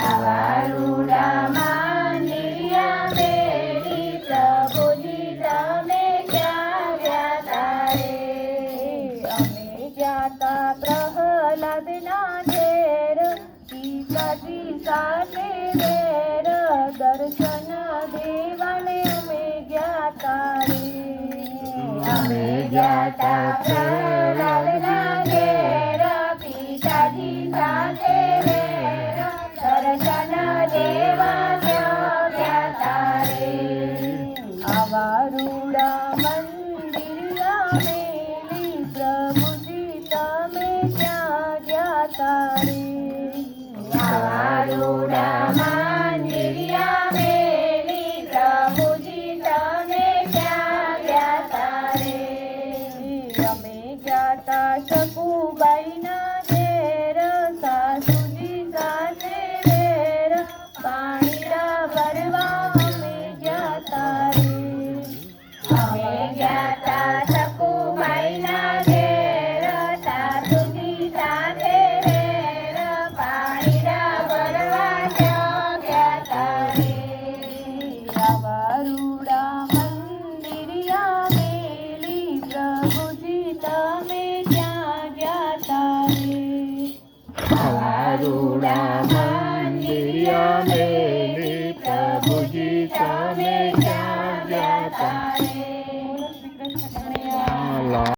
આવારુડા માંડિયા મેલી પ્રભુજી તમે ક્યાં ગયા તારે? અમે જાતા પ્રહલાદના ઘેર સીતાજી સાથે વેર દર્શન દેવાને અમે ગયા તારે. અમે જાતા પ્રહલાદના ઘેર સીતાજી સાથે વેર દર્શન દેવા ગયા તારે. આવારુડા મંદિરિયા મેલી પ્રભુજી તમે ક્યાં ગયા તારે? આવારુડા મંદિરિયા મેલી પ્રભુજી તમે ક્યાં ગયા તારે? અમે ગયા તા શકુબાઈના ઘેર સાસુજી સાથે વેર પાણીડા ભરવા અમે ગયા તારે. અમે ગયા તા શકુબાઈના ઘેર સાસુજી સાથે વેર પાણીડા ભરવા ગયા તારે. આવારુડા મંદિરિયા મેલી પ્રભુજી તમે ક્યાં ગયા તારે? આવારુડા મંદિરિયા